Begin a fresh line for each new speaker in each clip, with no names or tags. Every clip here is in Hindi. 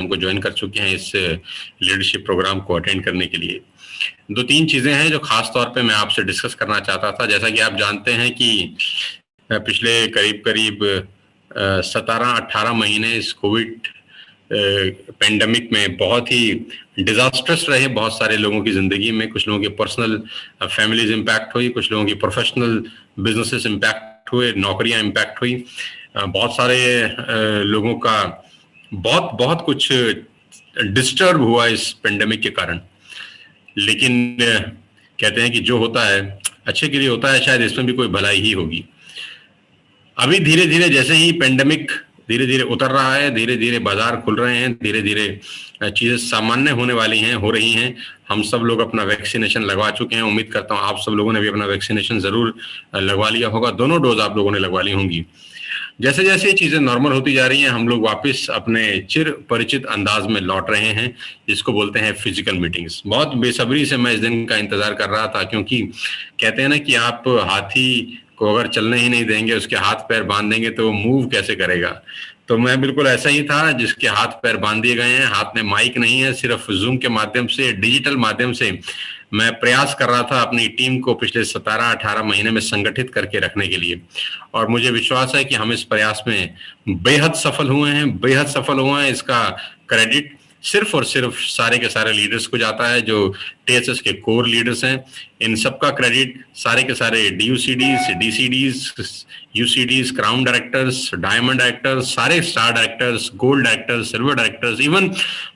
हमको ज्वाइन कर चुके हैं इस लीडरशिप प्रोग्राम को अटेंड करने के लिए। दो तीन चीजें हैं जो खास तौर पे मैं आपसे डिस्कस करना चाहता था। जैसा कि आप जानते हैं कि पिछले करीब करीब 17-18 महीने इस कोविड पेंडेमिक में बहुत ही डिजास्टर्स रहे बहुत सारे लोगों की जिंदगी में। कुछ लोगों की पर्सनल फैमिलीज इम्पैक्ट हुई, कुछ लोगों की प्रोफेशनल बिजनेसेस इम्पैक्ट हुए, नौकरियां इम्पैक्ट हुई, बहुत सारे लोगों का बहुत बहुत कुछ डिस्टर्ब हुआ इस पेंडेमिक के कारण। लेकिन कहते हैं कि जो होता है अच्छे के लिए होता है, शायद इसमें भी कोई भलाई ही होगी। अभी धीरे धीरे जैसे ही पेंडेमिक धीरे धीरे उतर रहा है, धीरे धीरे बाजार खुल रहे हैं, धीरे धीरे चीजें सामान्य होने वाली हैं, हो रही हैं। हम सब लोग अपना वैक्सीनेशन लगवा चुके हैं। उम्मीद करता हूं आप सब लोगों ने भी अपना वैक्सीनेशन जरूर लगवा लिया होगा। दोनों डोज आप लोगों ने लगवा ली होंगी। जैसे जैसे ये चीजें नॉर्मल होती जा रही हैं, हम लोग वापस अपने चिर परिचित अंदाज में लौट रहे हैं, जिसको बोलते हैं फिजिकल मीटिंग्स। बहुत बेसब्री से मैं इस दिन का इंतजार कर रहा था, क्योंकि कहते हैं ना कि आप हाथी को अगर चलने ही नहीं देंगे, उसके हाथ पैर बांध देंगे तो वो मूव कैसे करेगा। तो मैं बिल्कुल ऐसा ही था, जिसके हाथ पैर बांध दिए गए हैं। हाथ में माइक नहीं है, सिर्फ जूम के माध्यम से, डिजिटल माध्यम से मैं प्रयास कर रहा था अपनी टीम को पिछले 17-18 महीने में संगठित करके रखने के लिए। और मुझे विश्वास है कि हम इस प्रयास में बेहद सफल हुए हैं, बेहद सफल हुए हैं। इसका क्रेडिट सिर्फ और सिर्फ सारे के सारे लीडर्स को जाता है, जो टीएसएस के कोर लीडर्स हैं। इन सबका क्रेडिट सारे के सारे डीयूसीडीज, डीसीडीज, यूसीडीज, क्राउन डायरेक्टर्स, डायमंड डायरेक्टर्स, सारे star directors, gold directors, silver directors, even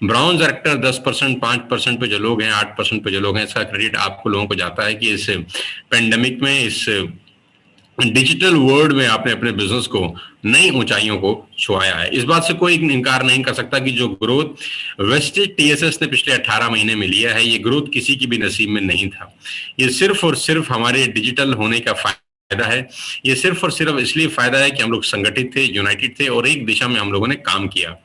bronze director 10%, 5% पे जो लोग हैं, 8% पे जो लोग हैं, इसका क्रेडिट आपको लोगों को जाता है कि इस पेंडेमिक में, इस डिजिटल वर्ल्ड में आपने अपने बिजनेस को नई ऊंचाइयों को छुआया है। इस बात से कोई इनकार नहीं कर सकता कि जो ग्रोथ वेस्टेज टीएसएस ने पिछले 18 महीने में लिया है, ये ग्रोथ किसी की भी नसीब में नहीं था। ये सिर्फ और सिर्फ हमारे डिजिटल होने का फायदा है। ये सिर्फ और सिर्फ इसलिए फायदा है कि हम लोग संगठित थे, यूनाइटेड थे, और एक दिशा में हम लोगों ने काम किया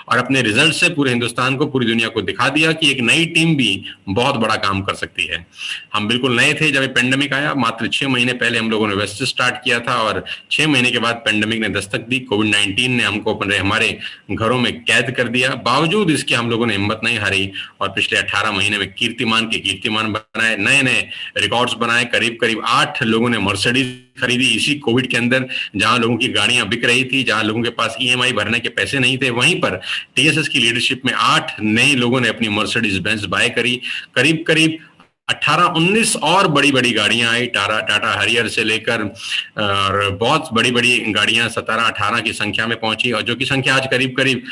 और अपने रिजल्ट से पूरे हिंदुस्तान को, पूरी दुनिया को दिखा दिया कि एक नई टीम भी बहुत बड़ा काम कर सकती है। हम बिल्कुल नए थे जब पेंडेमिक आया। मात्र 6 महीने पहले हम लोगों ने वेस्ट स्टार्ट किया था और 6 महीने के बाद पेंडेमिक ने दस्तक दी। कोविड-19 ने हमको अपने हमारे घरों में कैद कर दिया। बावजूद इसके हम लोगों ने हिम्मत नहीं हारी और पिछले 18 महीने में कीर्तिमान के कीर्तिमान बनाए, नए नए रिकॉर्ड्स बनाए। करीब करीब 8 लोगों ने मर्सिडीज खरीदी इसी कोविड के अंदर। जहां लोगों की गाड़ियां बिक रही थी, जहां लोगों के पास ईएमआई भरने के पैसे नहीं थे, वहीं पर टीएसएस की लीडरशिप में 8 नए लोगों ने अपनी मर्सिडीज बेंज बाय करी। करीब करीब 18-19 और बड़ी बड़ी गाड़ियां आई, टाटा हरियर से लेकर और बहुत बड़ी बड़ी गाड़ियां 17-18 की संख्या में पहुंची, और जो की संख्या आज करीब करीब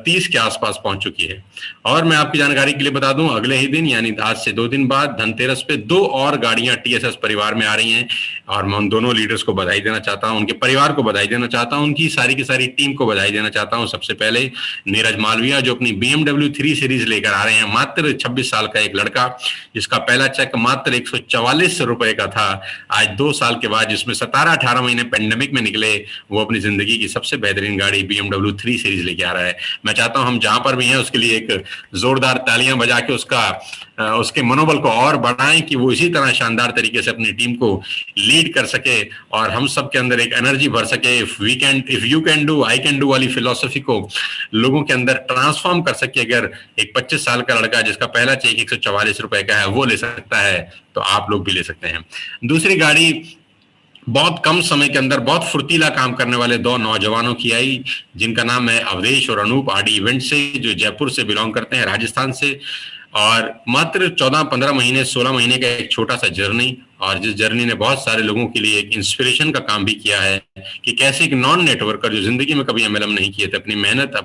30 के आसपास पहुंच चुकी है। और मैं आपकी जानकारी के लिए बता दूं, अगले ही दिन यानी आज से 2 दिन बाद धनतेरस पे 2 और गाड़ियां टीएसएस परिवार में आ रही हैं। और मैं उन दोनों लीडर्स को बधाई देना चाहता हूं, उनके परिवार को बधाई देना चाहता हूं, उनकी सारी की सारी टीम को बधाई देना चाहता हूं। सबसे पहले नीरज मालविया, जो अपनी BMW 3 सीरीज लेकर आ रहे हैं। मात्र 26 साल का एक लड़का, जिसका पहला चेक मात्र 144 रुपए का था, आज 2 साल के बाद, जिसमें 17-18 महीने पेंडेमिक में निकले, वो अपनी जिंदगी की सबसे बेहतरीन गाड़ी BMW 3 सीरीज लेके आ रहा है। मैं चाहता हूं हम जहां पर भी हैं उसके लिए एक जोरदार तालियां बजा के उसके मनोबल को और बढ़ाएं कि वो इसी तरह शानदार तरीके से अपनी टीम को लीड कर सके और हम सब के अंदर एक एनर्जी भर सके। If you can do, I can do वाली फिलॉसफी को लोगों के अंदर ट्रांसफॉर्म कर सके। अगर एक 25 साल का लड़का जिसका पहला चेक 144 रुपए का है वो ले सकता है, तो आप लोग भी ले सकते हैं। दूसरी गाड़ी बहुत कम समय के अंदर बहुत फुर्तीला काम करने वाले 2 नौजवानों की आई, जिनका नाम है अवधेश और अनूप, आरडी इवेंट से, जो जयपुर से बिलोंग करते हैं, राजस्थान से। और मात्र 14-15 महीने, 16 महीने का एक छोटा सा जर्नी, और जिस जर्नी ने बहुत सारे लोगों के लिए एक इंस्पिरेशन का काम भी किया है कि कैसे एक नॉन नेटवर्कर जो जिंदगी में कभी एमएलएम नहीं किए थे, अपनी मेहनत,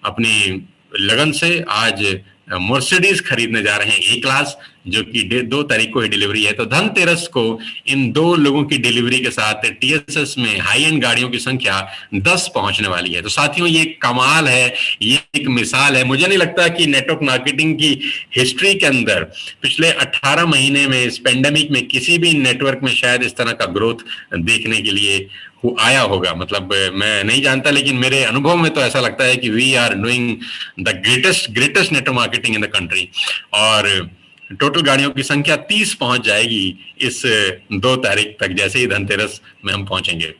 अपनी लगन से आज मर्सिडीज खरीदने जा रहे हैं ए क्लास, जो कि 2 तारीख को ही डिलीवरी है। तो धनतेरस को इन 2 लोगों की डिलीवरी के साथ टीएसएस में हाई एंड गाड़ियों की संख्या 10 पहुंचने वाली है। तो साथियों, ये कमाल है, ये एक मिसाल है। मुझे नहीं लगता कि नेटवर्क मार्केटिंग की हिस्ट्री के अंदर पिछले 18 महीने में इस पेंडेमिक में किसी भी नेटवर्क में शायद इस तरह का ग्रोथ देखने के लिए आया होगा। मतलब मैं नहीं जानता, लेकिन मेरे अनुभव में तो ऐसा लगता है कि we are doing the greatest network marketing in the country. और टोटल गाड़ियों की संख्या 30 पहुंच जाएगी इस 2 तारीख तक, जैसे ही धनतेरस में हम पहुंचेंगे।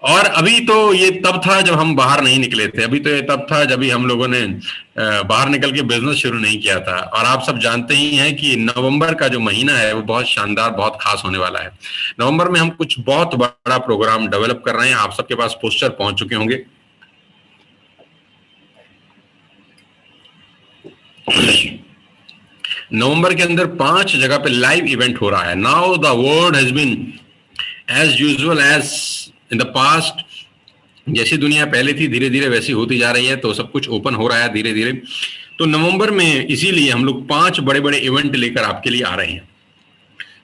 और अभी तो ये तब था जब हम बाहर नहीं निकले थे, अभी तो ये तब था जब हम लोगों ने बाहर निकल के बिजनेस शुरू नहीं किया था। और आप सब जानते ही हैं कि नवंबर का जो महीना है वो बहुत शानदार, बहुत खास होने वाला है। नवंबर में हम कुछ बहुत बड़ा प्रोग्राम डेवलप कर रहे हैं, आप सबके पास पोस्टर पहुंच चुके होंगे। नवंबर के अंदर 5 जगह पे लाइव इवेंट हो रहा है। Now the world has been as usual as in the past. जैसी दुनिया पहले थी धीरे धीरे वैसी होती जा रही है, तो सब कुछ ओपन हो रहा है धीरे धीरे। तो नवंबर में इसीलिए हम लोग 5 बड़े बड़े इवेंट लेकर आपके लिए आ रहे हैं।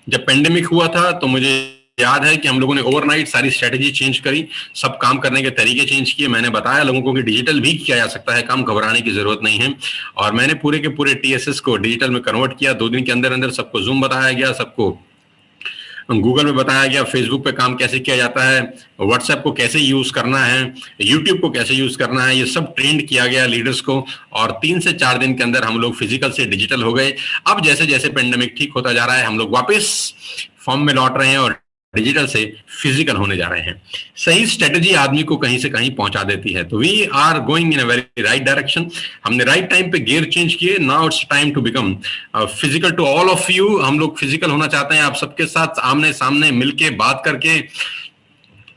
जब पेंडेमिक हुआ था तो मुझे याद है कि हम लोगों ने ओवरनाइट सारी स्ट्रेटेजी चेंज करी, सब काम करने के तरीके चेंज किए। मैंने बताया लोगों को कि डिजिटल भी किया जा सकता है काम, घबराने की जरूरत नहीं है। और मैंने पूरे के पूरे टीएसएस को डिजिटल में कन्वर्ट किया। 2 दिन के अंदर अंदर सबको जूम बताया गया, सबको गूगल में बताया गया, फेसबुक पे काम कैसे किया जाता है, व्हाट्सएप को कैसे यूज करना है, यूट्यूब को कैसे यूज करना है, ये सब ट्रेंड किया गया लीडर्स को। और 3 से 4 दिन के अंदर हम लोग फिजिकल से डिजिटल हो गए। अब जैसे जैसे पेंडेमिक ठीक होता जा रहा है हम लोग वापस फॉर्म में लौट रहे हैं और डिजिटल से फिजिकल होने जा रहे हैं। सही स्ट्रेटेजी आदमी को कहीं से कहीं पहुंचा देती है। तो we are going in a very right direction. हमने राइट टाइम पे गियर चेंज किए। Now it's time to become physical to all of you. हम लोग फिजिकल होना चाहते हैं आप सबके साथ, आमने सामने मिलके बात करके,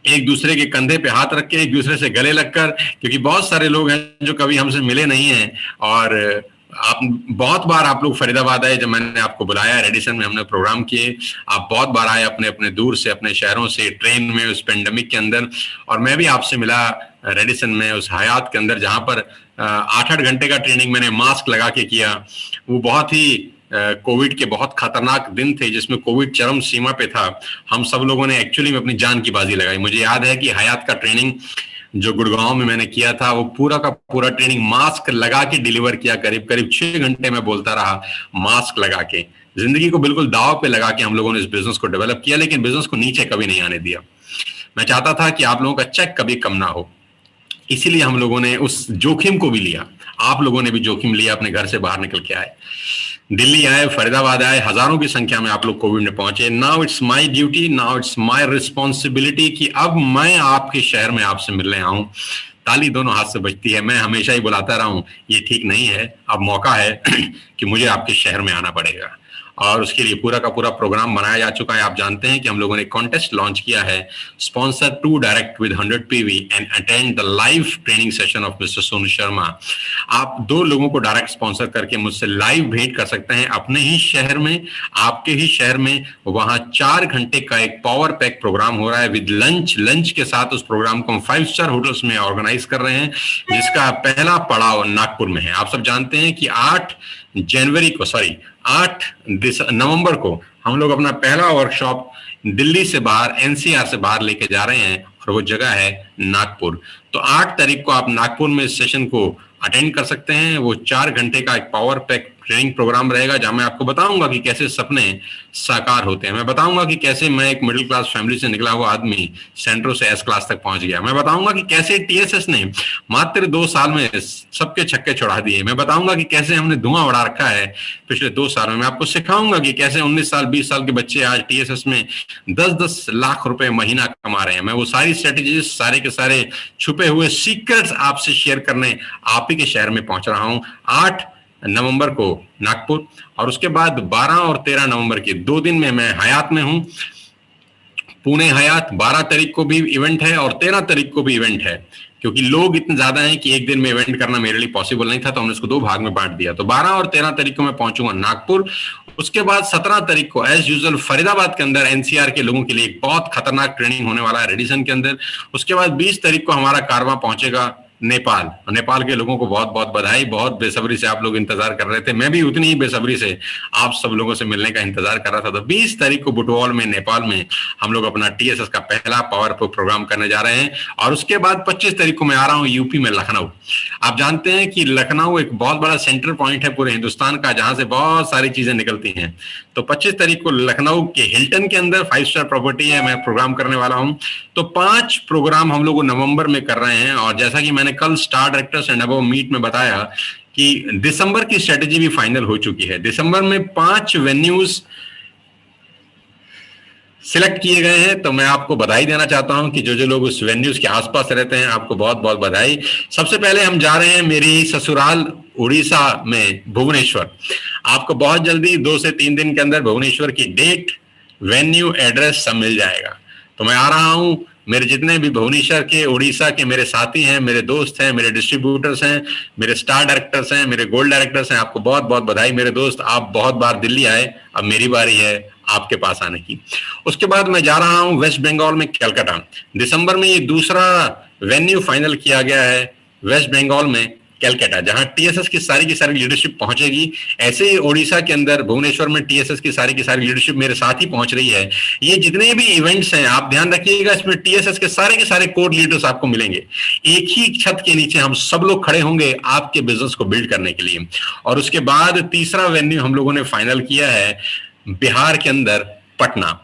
एक दूसरे के कंधे पे हाथ रख के, एक दूसरे से गले लगकर। क्योंकि बहुत सारे लोग हैं जो कभी हमसे मिले नहीं हैं। और आप बहुत बार आप लोग फरीदाबाद आए, जब मैंने आपको बुलाया, रेडिसन में हमने प्रोग्राम किए, आप बहुत बार आए अपने अपने दूर से, अपने शहरों से, ट्रेन में उस पेंडेमिक के अंदर। और मैं भी आपसे मिला रेडिसन में उस हयात के अंदर, जहां पर 8-8 घंटे का ट्रेनिंग मैंने मास्क लगा के किया। वो बहुत ही कोविड के बहुत खतरनाक दिन थे जिसमें कोविड चरम सीमा पे था। हम सब लोगों ने एक्चुअली में अपनी जान की बाजी लगाई। मुझे याद है कि हयात का ट्रेनिंग जो गुड़गांव में मैंने किया था, वो पूरा का पूरा ट्रेनिंग मास्क लगा के डिलीवर किया। करीब करीब 6 घंटे में बोलता रहा मास्क लगा के। जिंदगी को बिल्कुल दाव पे लगा के हम लोगों ने इस बिजनेस को डेवलप किया, लेकिन बिजनेस को नीचे कभी नहीं आने दिया। मैं चाहता था कि आप लोगों का चेक कभी कम ना हो, इसीलिए हम लोगों ने उस जोखिम को भी लिया। आप लोगों ने भी जोखिम लिया, अपने घर से बाहर निकल के आए, दिल्ली आए, फरीदाबाद आए, हजारों की संख्या में आप लोग कोविड में पहुंचे। Now it's my duty, now it's my responsibility कि अब मैं आपके शहर में आपसे मिलने आऊं। ताली दोनों हाथ से बजती है। मैं हमेशा ही बुलाता रहा हूं, ये ठीक नहीं है, अब मौका है कि मुझे आपके शहर में आना पड़ेगा। और उसके लिए पूरा का पूरा प्रोग्राम बनाया जा चुका है। आप जानते हैं कि हम लोगों ने कॉन्टेस्ट लॉन्च किया है, sponsor to direct with 100 PV and attend the live training session of mister Sonu Sharma. आप 2 लोगों को डायरेक्ट स्पॉन्सर करके मुझसे लाइव भेंट कर सकते हैं अपने ही शहर में, आपके ही शहर में। वहां 4 घंटे का एक पावर पैक प्रोग्राम हो रहा है विद लंच के साथ। उस प्रोग्राम को हम 5 स्टार होटल्स में ऑर्गेनाइज कर रहे हैं, जिसका पहला पड़ाव नागपुर में है। आप सब जानते हैं कि 8 नवंबर को हम लोग अपना पहला वर्कशॉप दिल्ली से बाहर, एनसीआर से बाहर लेके जा रहे हैं, और वो जगह है नागपुर। तो 8 तारीख को आप नागपुर में इस सेशन को अटेंड कर सकते हैं। वो 4 घंटे का एक पावर पैक ट्रेनिंग प्रोग्राम रहेगा, जहां मैं आपको बताऊंगा कि कैसे सपने साकार होते हैं। मैं बताऊंगा कि कैसे मैं एक मिडिल क्लास फैमिली से निकला हुआ आदमी सेंट्रो से एस क्लास तक पहुंच गया। मैं बताऊंगा कि कैसे टीएसएस ने मात्र 2 साल में सबके छक्के छुड़ा दिए। मैं बताऊंगा कि कैसे हमने धुआं उड़ा रखा है पिछले 2 साल में। मैं आपको सिखाऊंगा कि कैसे 19 साल 20 साल के बच्चे आज टीएसएस में 10-10 लाख रुपए महीना कमा रहे हैं। मैं वो सारी स्ट्रेटेजीज, सारे के सारे छुपे हुए सीक्रेट्स आपसे शेयर करने आप ही के शहर में पहुंच रहा हूं। 8 नवंबर को नागपुर, और उसके बाद 12 और 13 नवंबर के 2 दिन में मैं हयात में हूं, पुणे हयात। 12 तारीख को भी इवेंट है और 13 तारीख को भी इवेंट है। क्योंकि लोग इतने ज्यादा हैं कि एक दिन में इवेंट करना मेरे लिए पॉसिबल नहीं था, तो हमने इसको 2 भाग में बांट दिया। तो 12 और 13 तारीख को मैं पहुंचूंगा नागपुर। उसके बाद 17 तारीख को एज यूजुअल फरीदाबाद के अंदर एनसीआर के लोगों के लिए एक बहुत खतरनाक ट्रेनिंग होने वाला है रेडिसन के अंदर। उसके बाद 20 तारीख को हमारा कारवां पहुंचेगा नेपाल। नेपाल के लोगों को बहुत बहुत बधाई। बहुत बेसब्री से आप लोग इंतजार कर रहे थे, मैं भी उतनी ही बेसब्री से आप सब लोगों से मिलने का इंतजार कर रहा था। तो 20 तारीख को बुटवॉल में, नेपाल में हम लोग अपना टीएसएस का पहला पावर प्रोग्राम करने जा रहे हैं। और उसके बाद 25 तारीख को मैं आ रहा हूं यूपी में, लखनऊ। आप जानते हैं कि लखनऊ एक बहुत बड़ा सेंटर पॉइंट है पूरे हिंदुस्तान का, जहां से बहुत सारी चीजें निकलती हैं। तो 25 तारीख को लखनऊ के हिल्टन के अंदर 5 स्टार प्रॉपर्टी है, मैं प्रोग्राम करने वाला हूं। तो 5 प्रोग्राम हम लोग नवंबर में कर रहे हैं। और जैसा कि मैंने कल star directors and above meet में बताया कि दिसंबर की स्ट्रेटेजी भी फाइनल हो चुकी है। दिसंबर में 5 वेन्यूज सिलेक्ट किए गए हैं, तो मैं आपको बधाई देना चाहता हूं कि जो जो लोग उस वेन्यूज के आसपास रहते हैं, आपको बहुत बहुत बधाई। सबसे पहले हम जा रहे हैं मेरी ससुराल उड़ीसा में भुवनेश्वर। आपको बहुत जल्दी 2 से 3 दिन के अंदर भुवनेश्वर की डेट, वेन्यू, एड्रेस सब मिल जाएगा। तो मैं आ रहा हूं। मेरे जितने भी भुवनेश्वर के, उड़ीसा के मेरे साथी हैं, मेरे दोस्त हैं, मेरे डिस्ट्रीब्यूटर्स हैं, मेरे स्टार डायरेक्टर्स हैं, मेरे गोल्ड डायरेक्टर्स हैं, आपको बहुत बहुत बधाई मेरे दोस्त। आप बहुत बार दिल्ली आए, अब मेरी बारी है आपके पास आने की। उसके बाद मैं जा रहा हूं वेस्ट बंगाल में कलकत्ता। दिसंबर में ये दूसरा वेन्यू फाइनल किया गया है वेस्ट बंगाल में कलकत्ता, जहां टीएसएस की सारी लीडरशिप पहुंचेगी। ऐसे ही ओडिशा के अंदर भुवनेश्वर में टीएसएस की सारी लीडरशिप मेरे साथ ही पहुंच रही है। ये जितने भी इवेंट्स हैं, आप ध्यान रखिएगा, इसमें टीएसएस के सारे कोर लीडर्स आपको मिलेंगे। एक ही छत के नीचे हम सब लोग खड़े होंगे आपके बिजनेस को बिल्ड करने के लिए। और उसके बाद तीसरा वेन्यू हम लोगों ने फाइनल किया है बिहार के अंदर पटना।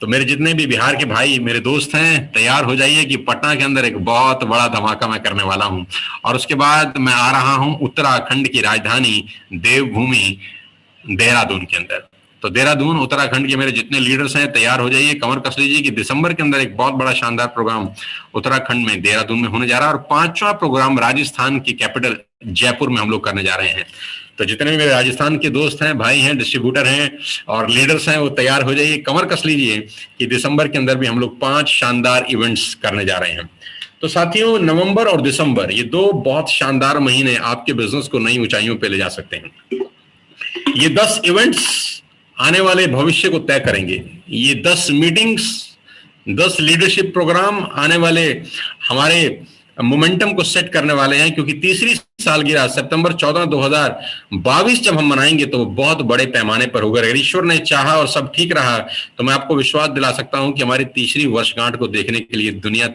तो मेरे जितने भी बिहार के भाई मेरे दोस्त हैं, तैयार हो जाइए कि पटना के अंदर एक बहुत बड़ा धमाका मैं करने वाला हूं। और उसके बाद मैं आ रहा हूं उत्तराखंड की राजधानी देवभूमि देहरादून के अंदर। तो देहरादून, उत्तराखंड के मेरे जितने लीडर्स हैं, तैयार हो जाइए, कमर कस लीजिए कि दिसंबर के अंदर एक बहुत बड़ा शानदार प्रोग्राम उत्तराखंड में देहरादून में होने जा रहा है। और 5वां प्रोग्राम राजस्थान की कैपिटल जयपुर में हम लोग करने जा रहे हैं। तो जितने भी मेरे राजस्थान के दोस्त हैं, भाई हैं, डिस्ट्रीब्यूटर हैं और लीडर्स हैं, वो तैयार हो जाइए, कमर कस लीजिए कि दिसंबर के अंदर भी हम लोग 5 शानदार इवेंट्स करने जा रहे हैं। तो साथियों, नवंबर और दिसंबर ये 2 बहुत शानदार महीने आपके बिजनेस को नई ऊंचाइयों पे ले जा सकते हैं। ये 10 इवेंट्स आने वाले भविष्य को तय करेंगे। ये 10 मीटिंग्स, 10 लीडरशिप प्रोग्राम आने वाले हमारे मोमेंटम को सेट करने वाले हैं, क्योंकि तीसरी सालगिरह सितंबर 14, 2022 जब हम मनाएंगे तो बहुत बड़े पैमाने पर होगा। अगर ईश्वर ने चाहा और सब ठीक रहा तो मैं आपको विश्वास दिला सकता हूं कि हमारी तीसरी वर्षगांठ को देखने के लिए दुनिया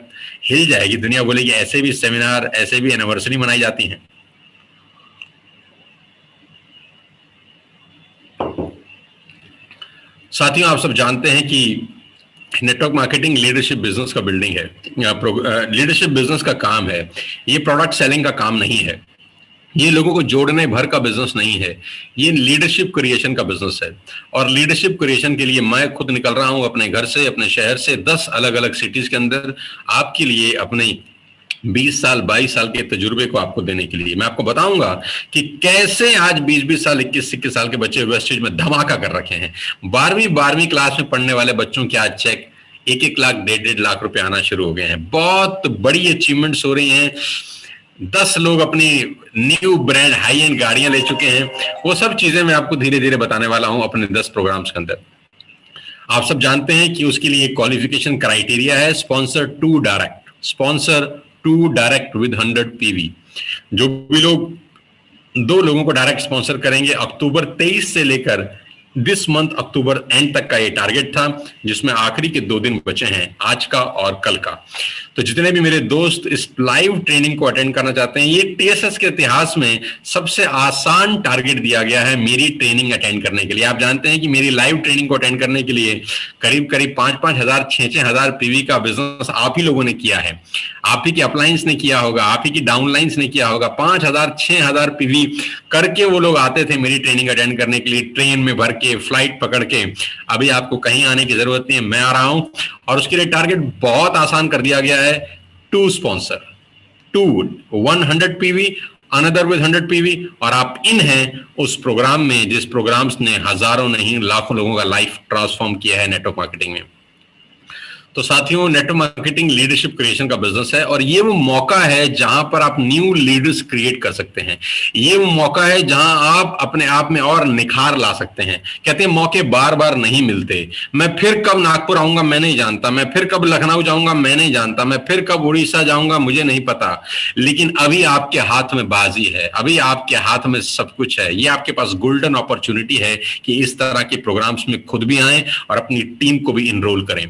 हिल जाएगी। दुनिया बोलेगी ऐसे भी सेमिनार, ऐसे भी एनिवर्सरी मनाई जाती है। साथियों, आप सब जानते हैं कि नेटवर्क मार्केटिंग लीडरशिप बिजनेस का बिल्डिंग है, लीडरशिप बिजनेस का काम है। ये प्रोडक्ट सेलिंग का काम नहीं है, ये लोगों को जोड़ने भर का बिजनेस नहीं है, ये लीडरशिप क्रिएशन का बिजनेस है। और लीडरशिप क्रिएशन के लिए मैं खुद निकल रहा हूं अपने घर से, अपने शहर से, 10 अलग अलग सिटीज के अंदर आपके लिए, अपने 20 साल 22 साल के तजुर्बे को आपको देने के लिए। मैं आपको बताऊंगा कि कैसे आज 20-20 साल 21-21 साल के बच्चे वेस्टेज में धमाका कर रखे हैं। 12वीं क्लास में पढ़ने वाले बच्चों के आज चेक 1-1 लाख 1.5 लाख रुपए आना शुरू हो गए हैं। बहुत बड़ी अचीवमेंट्स हो रही हैं। 10 लोग अपनी न्यू ब्रांड हाई एंड गाड़ियां ले चुके हैं। वो सब चीजें मैं आपको धीरे धीरे बताने वाला हूं अपने 10 प्रोग्राम्स के अंदर। आप सब जानते हैं कि उसके लिए क्वालिफिकेशन क्राइटेरिया है sponsor to direct, sponsor to direct with 100 PV. जो भी लोग 2 लोगों को डायरेक्ट स्पॉन्सर करेंगे, अक्टूबर 23 से लेकर दिस मंथ अक्टूबर एंड तक का ये टारगेट था, जिसमें आखिरी के 2 दिन बचे हैं, आज का और कल का। तो जितने भी मेरे दोस्त इस लाइव ट्रेनिंग को अटेंड करना चाहते हैं, ये टीएसएस के इतिहास में सबसे आसान टारगेट दिया गया है मेरी ट्रेनिंग अटेंड करने के लिए। आप जानते हैं कि मेरी लाइव ट्रेनिंग को अटेंड करने के लिए करीब 5-5 हजार 6-6 हजार पीवी का बिजनेस आप ही लोगों ने किया है। आप ही की अपलाइंस ने किया होगा, आप ही की डाउनलाइंस ने किया होगा। 5,000 6,000 पीवी करके वो लोग आते थे मेरी ट्रेनिंग अटेंड करने के लिए, ट्रेन में भर के, फ्लाइट पकड़ के। अभी आपको कहीं आने की जरूरत नहीं है, मैं आ रहा हूं और उसके लिए टारगेट बहुत आसान कर दिया गया है। 2 sponsor, 100 PV, another with 100 PV, और आप इन हैं उस प्रोग्राम में जिस प्रोग्राम्स ने हजारों नहीं लाखों लोगों का लाइफ ट्रांसफॉर्म किया है नेटवर्क मार्केटिंग में। तो साथियों, नेटवर्क मार्केटिंग लीडरशिप क्रिएशन का बिजनेस है और ये वो मौका है जहां पर आप न्यू लीडर्स क्रिएट कर सकते हैं। ये वो मौका है जहां आप अपने आप में और निखार ला सकते हैं। कहते हैं मौके बार बार नहीं मिलते। मैं फिर कब नागपुर आऊंगा मैं नहीं जानता, मैं फिर कब लखनऊ जाऊंगा मैं नहीं जानता, मैं फिर कब उड़ीसा जाऊंगा मुझे नहीं पता, लेकिन अभी आपके हाथ में बाजी है, अभी आपके हाथ में सब कुछ है। ये आपके पास गोल्डन अपॉर्चुनिटी है कि इस तरह के प्रोग्राम्स में खुद भी आए और अपनी टीम को भी इनरोल करें।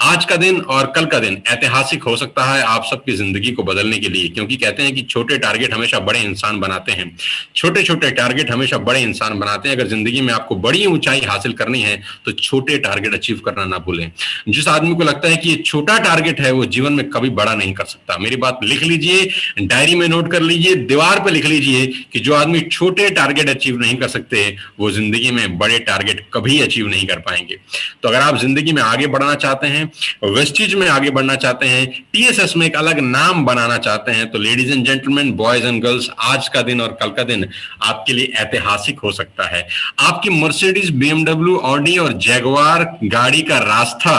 आज का दिन और कल का दिन ऐतिहासिक हो सकता है आप सबकी जिंदगी को बदलने के लिए, क्योंकि कहते हैं कि छोटे टारगेट हमेशा बड़े इंसान बनाते हैं। छोटे छोटे टारगेट हमेशा बड़े इंसान बनाते हैं। अगर जिंदगी में आपको बड़ी ऊंचाई हासिल करनी है तो छोटे टारगेट अचीव करना ना भूलें। जिस आदमी को लगता है कि ये छोटा टारगेट है वो जीवन में कभी बड़ा नहीं कर सकता। मेरी बात लिख लीजिए, डायरी में नोट कर लीजिए, दीवार पे लिख लीजिए कि जो आदमी छोटे टारगेट अचीव नहीं कर सकते वो जिंदगी में बड़े टारगेट कभी अचीव नहीं कर पाएंगे। तो अगर आप जिंदगी में आगे बढ़ना चाहते हैं, वेस्टिज में आगे बढ़ना चाहते हैं, टीएसएस में एक अलग नाम बनाना चाहते हैं, तो ladies and gentleman, boys and girls, आज का दिन और कल का दिन आपके लिए ऐतिहासिक हो सकता है। आपकी मर्सिडीज, बीएमडब्ल्यू, ऑडी और जैगवार गाड़ी का रास्ता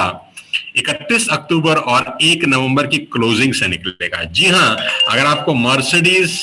31 अक्टूबर और 1 नवंबर की क्लोजिंग से निकलेगा। जी हां, अगर आपको मर्सिडीज,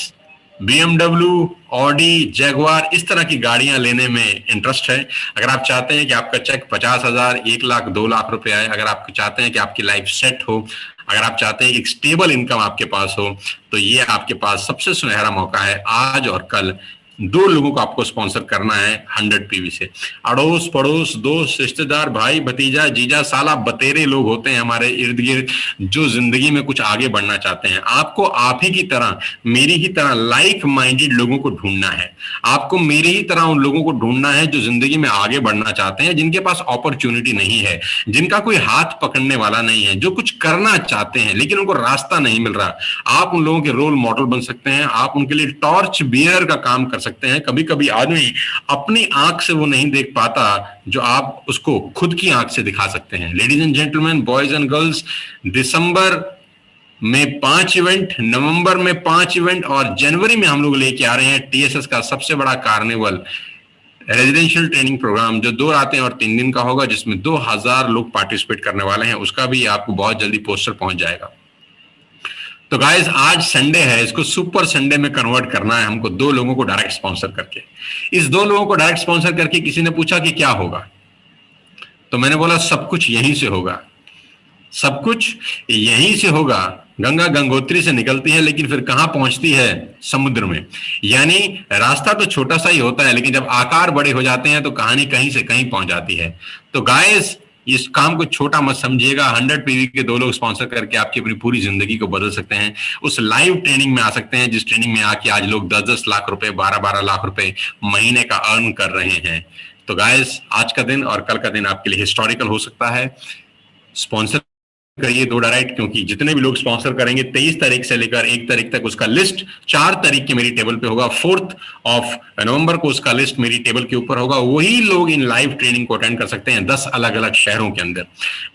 बीएमडब्ल्यू, ऑडी, जैगवार इस तरह की गाड़ियां लेने में इंटरेस्ट है, अगर आप चाहते हैं कि आपका चेक 50,000, 1 लाख, 2 लाख रुपए आए, अगर आप चाहते हैं कि आपकी लाइफ सेट हो, अगर आप चाहते हैं कि एक स्टेबल इनकम आपके पास हो, तो ये आपके पास सबसे सुनहरा मौका है। आज और कल 2 लोगों को आपको स्पॉन्सर करना है 100 पीवी से। अड़ोस पड़ोस, दोस्त, रिश्तेदार, भाई भतीजा, जीजा, साला, बतेरे लोग होते हैं हमारे इर्द गिर्द जो जिंदगी में कुछ आगे बढ़ना चाहते हैं। आपको आप ही की तरह, मेरी ही तरह लाइक माइंडेड लोगों को ढूंढना है। आपको मेरी ही तरह उन लोगों को ढूंढना है जो जिंदगी में आगे बढ़ना चाहते हैं, जिनके पास अपॉर्चुनिटी नहीं है, जिनका कोई हाथ पकड़ने वाला नहीं है, जो कुछ करना चाहते हैं लेकिन उनको रास्ता नहीं मिल रहा। आप उन लोगों के रोल मॉडल बन सकते हैं। आप उनके लिए टॉर्च बियर का काम कर सकते हैं। कभी कभी आदमी अपनी आंख से वो नहीं देख पाता जो आप उसको खुद की आंख से दिखा सकते हैं। Ladies and gentleman, boys and girls, दिसंबर में 5 इवेंट, नवंबर में 5 इवेंट और जनवरी में हम लोग लेके आ रहे हैं टीएसएस का सबसे बड़ा कार्निवल रेजिडेंशियल ट्रेनिंग प्रोग्राम, जो 2 रातें और 3 दिन का होगा, जिसमें 2000 लोग पार्टिसिपेट करने वाले हैं। उसका भी आपको बहुत जल्दी पोस्टर पहुंच जाएगा। तो गाइस, आज संडे है, इसको सुपर संडे में कन्वर्ट करना है हमको 2 लोगों को डायरेक्ट स्पॉन्सर करके। इस 2 लोगों को डायरेक्ट स्पॉन्सर करके किसी ने पूछा कि क्या होगा, तो मैंने बोला सब कुछ यहीं से होगा, सब कुछ यहीं से होगा। गंगा गंगोत्री से निकलती है लेकिन फिर कहां पहुंचती है? समुद्र में। यानी रास्ता तो छोटा सा ही होता है लेकिन जब आकार बड़े हो जाते हैं तो कहानी कहीं से कहीं पहुंच जाती है। तो गाइस, इस काम को छोटा मत समझिएगा। 100 पीवी के 2 लोग स्पॉन्सर करके आपकी अपनी पूरी जिंदगी को बदल सकते हैं। उस लाइव ट्रेनिंग में आ सकते हैं जिस ट्रेनिंग में आके आज लोग 10-10 लाख रुपए, 12-12 लाख रुपए महीने का अर्न कर रहे हैं। तो गाइस, आज का दिन और कल का दिन आपके लिए हिस्टोरिकल हो सकता है। स्पॉन्सर करिए 2 डायरेक्ट, क्योंकि जितने भी लोग स्पॉन्सर करेंगे 23 तारीख से लेकर 1 तारीख तक उसका लिस्ट 4 तारीख की मेरी टेबल पे होगा। 4 नवंबर को उसका लिस्ट मेरी टेबल के ऊपर होगा। वही लोग इन लाइव ट्रेनिंग को अटेंड कर सकते हैं 10 अलग अलग शहरों के अंदर।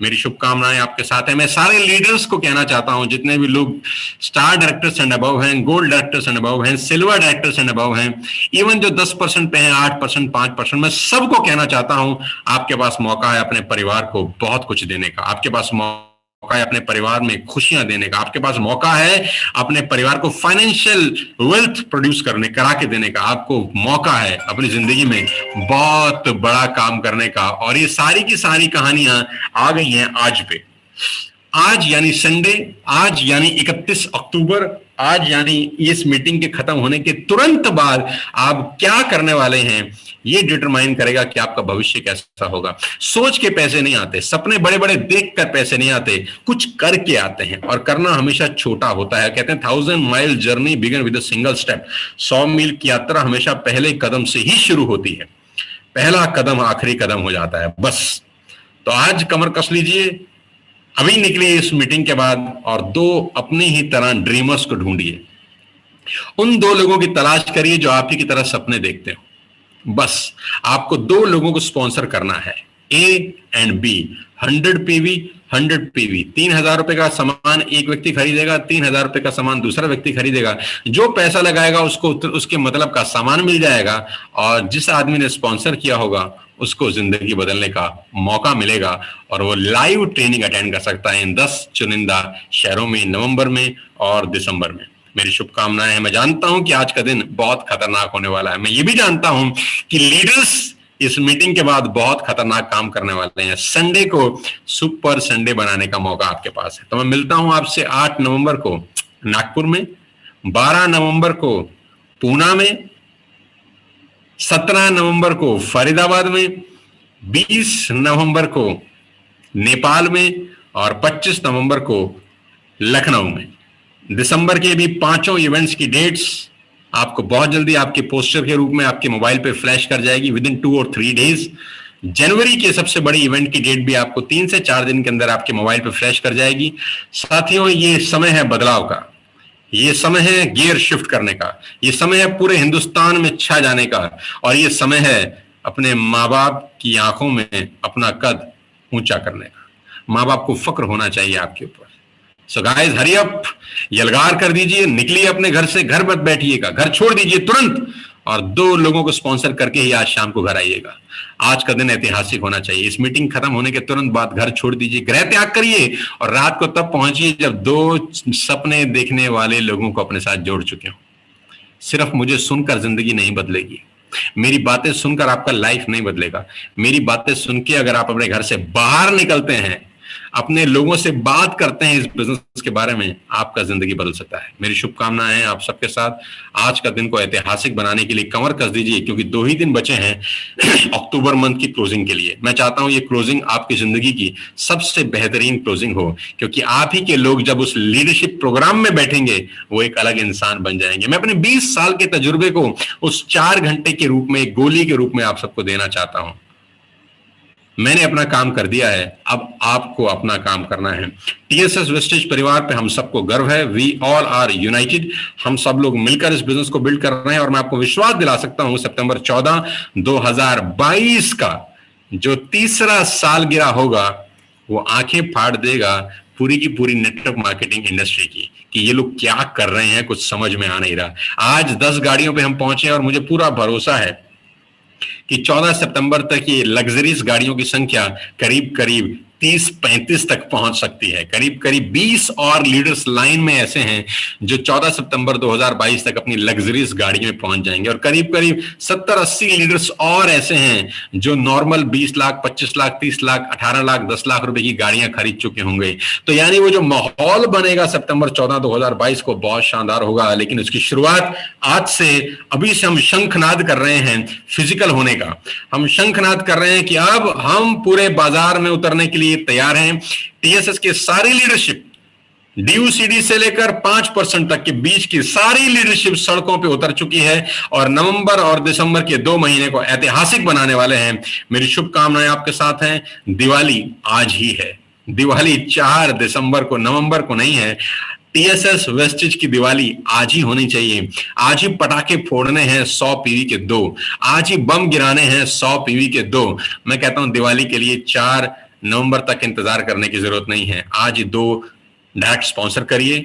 मेरी शुभकामनाएं आपके साथ है। मैं सारे लीडर्स को कहना चाहता हूं, जितने भी लोग स्टार डायरेक्टर्स एंड अबव हैं, गोल्ड डायरेक्टर्स एंड अबव हैं, सिल्वर डायरेक्टर्स एंड अबव हैं, इवन जो 10% पे हैं, 8%, 5%, मैं सबको कहना चाहता हूं आपके पास मौका है अपने परिवार को बहुत कुछ देने का। आपके पास मौका है अपने परिवार में खुशियां देने का। आपके पास मौका है अपने परिवार को फाइनेंशियल वेल्थ प्रोड्यूस करा के देने का। आपको मौका है अपनी जिंदगी में बहुत बड़ा काम करने का। और ये सारी की सारी कहानियां आ गई हैं आज पे। आज यानी संडे, आज यानी 31 अक्टूबर, आज यानी इस मीटिंग के खत्म होने के तुरंत बाद आप क्या करने वाले हैं ये डिटरमाइन करेगा कि आपका भविष्य कैसा होगा। सोच के पैसे नहीं आते, सपने बड़े बड़े देख कर पैसे नहीं आते, कुछ करके आते हैं। और करना हमेशा छोटा होता है। कहते हैं 1000 mile journey begin with a single step. 100 मील की यात्रा हमेशा पहले कदम से ही शुरू होती है। पहला कदम आखिरी कदम हो जाता है बस। तो आज कमर कस लीजिए, अभी निकलिए इस मीटिंग के बाद और 2 अपनी ही तरह ड्रीमर्स को ढूंढिए। उन 2 लोगों की तलाश करिए जो आप ही की तरह सपने देखते हो। बस आपको 2 लोगों को स्पॉन्सर करना है, A and B. 100 PV, 100 PV. 3000 रुपए का सामान एक व्यक्ति खरीदेगा, 3000 रुपए का सामान दूसरा व्यक्ति खरीदेगा। जो पैसा लगाएगा उसको उसके मतलब का सामान मिल जाएगा। और जिस आदमी ने स्पॉन्सर किया होगा उसको जिंदगी बदलने का मौका मिलेगा और वो लाइव ट्रेनिंग अटेंड कर सकता है इन 10 चुनिंदा शहरों में, नवंबर में और दिसंबर में। मेरी शुभकामनाएं हैं। मैं जानता हूं कि आज का दिन बहुत खतरनाक होने वाला है। मैं ये भी जानता हूं कि लीडर्स इस मीटिंग के बाद बहुत खतरनाक काम करने वाले हैं। संडे को सुपर संडे बनाने का मौका आपके पास है। तो मैं मिलता हूं आपसे 8 नवंबर को नागपुर में, 12 नवंबर को पूना में, 17 नवंबर को फरीदाबाद में, 20 नवंबर को नेपाल में और 25 नवंबर को लखनऊ में। दिसंबर के भी 5 इवेंट्स की डेट्स आपको बहुत जल्दी आपके पोस्टर के रूप में आपके मोबाइल पे फ्लैश कर जाएगी विद इन 2 और 3 डेज। जनवरी के सबसे बड़ी इवेंट की डेट भी आपको 3 से 4 दिन के अंदर आपके मोबाइल पे फ्लैश कर जाएगी। साथियों, ये समय है बदलाव का, ये समय है गियर शिफ्ट करने का, ये समय है पूरे हिंदुस्तान में छा जाने का, और ये समय है अपने माँ बाप की आंखों में अपना कद ऊंचा करने का। माँ बाप को फक्र होना चाहिए आपके ऊपर। सो गाइस, हरी अप, यलगार कर दीजिए, निकलिए अपने घर से, घर मत बैठिएगा, घर छोड़ दीजिए तुरंत, और 2 लोगों को स्पॉन्सर करके ही आज शाम को घर आइएगा। आज का दिन ऐतिहासिक होना चाहिए। इस मीटिंग खत्म होने के तुरंत बाद घर छोड़ दीजिए, गृह त्याग करिए, और रात को तब पहुंचिए जब 2 सपने देखने वाले लोगों को अपने साथ जोड़ चुके हो। सिर्फ मुझे सुनकर जिंदगी नहीं बदलेगी, मेरी बातें सुनकर आपका लाइफ नहीं बदलेगा। मेरी बातें सुन के अगर आप अपने घर से बाहर निकलते हैं, अपने लोगों से बात करते हैं इस बिजनेस के बारे में, आपका जिंदगी बदल सकता है। मेरी शुभकामनाएं हैं आप सबके साथ। आज का दिन को ऐतिहासिक बनाने के लिए कमर कस दीजिए, क्योंकि 2 ही दिन बचे हैं अक्टूबर मंथ की क्लोजिंग के लिए। मैं चाहता हूं ये क्लोजिंग आपकी जिंदगी की सबसे बेहतरीन क्लोजिंग हो, क्योंकि आप ही के लोग जब उस लीडरशिप प्रोग्राम में बैठेंगे वो एक अलग इंसान बन जाएंगे। मैं अपने 20 साल के तजुर्बे को उस 4 घंटे के रूप में, एक गोली के रूप में आप सबको देना चाहता हूं। मैंने अपना काम कर दिया है, अब आपको अपना काम करना है। टीएसएस वेस्टेज परिवार पे हम सबको गर्व है। We all are united. हम सब लोग मिलकर इस बिजनेस को बिल्ड कर रहे हैं, और मैं आपको विश्वास दिला सकता हूं सितंबर 14, 2022 का जो 3रा सालगिरह होगा, वो आंखें फाड़ देगा पूरी की पूरी नेटवर्क मार्केटिंग इंडस्ट्री की, कि ये लोग क्या कर रहे हैं कुछ समझ में आ नहीं रहा। आज 10 गाड़ियों पे हम पहुंचे, और मुझे पूरा भरोसा है कि 14 सितंबर तक ये लग्जरीज गाड़ियों की संख्या करीब करीब 30-35 तक पहुंच सकती है। करीब करीब 20 और लीडर्स लाइन में ऐसे हैं जो 14 सितंबर 2022 तक अपनी लग्जरीज गाड़ियों में पहुंच जाएंगे, और करीब करीब 70-80 लीडर्स और ऐसे हैं जो नॉर्मल 20 लाख, 25 लाख, 30 लाख, 18 लाख, 10 लाख रुपए की गाड़ियां खरीद चुके होंगे। तो यानी वो जो माहौल बनेगा सितंबर 14, 2022 को बहुत शानदार होगा। लेकिन उसकी शुरुआत आज से, अभी से हम शंखनाद कर रहे हैं फिजिकल होने का। हम शंखनाद कर रहे हैं कि अब हम पूरे बाजार में उतरने के लिए तैयार हैं। टीएसएस के सारी लीडरशिप, डीयूसीडी से लेकर 5% तक के बीच की सारी लीडरशिप सड़कों पे उतर चुकी है, और नवंबर और दिसंबर के 2 महीने को ऐतिहासिक बनाने वाले हैं। मेरी शुभकामनाएं आपके साथ हैं। दिवाली आज ही है, दिवाली 4 दिसंबर को, नवंबर को नहीं है। टीएसएस वेस्टेज की दिवाली आज ही होनी चाहिए। आज ही पटाखे फोड़ने हैं 100 पीवी के 2, आज ही बम गिराने हैं 100 पीवी के 2। मैं कहता हूं दिवाली के लिए 4 नवंबर तक इंतजार करने की जरूरत नहीं है। आज ही 2 डायरेक्ट स्पॉन्सर करिए,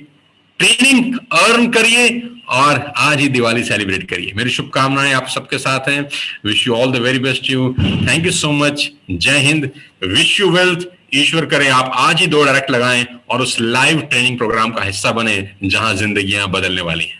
ट्रेनिंग अर्न करिए, और आज ही दिवाली सेलिब्रेट करिए। मेरी शुभकामनाएं आप सबके साथ हैं। Wish you all the very best you. Thank you so much. जय हिंद। Wish you wealth. ईश्वर करे आप आज ही 2 डायरेक्ट लगाएं और उस लाइव ट्रेनिंग प्रोग्राम का हिस्सा बने जहां जिंदगियां बदलने वाली हैं।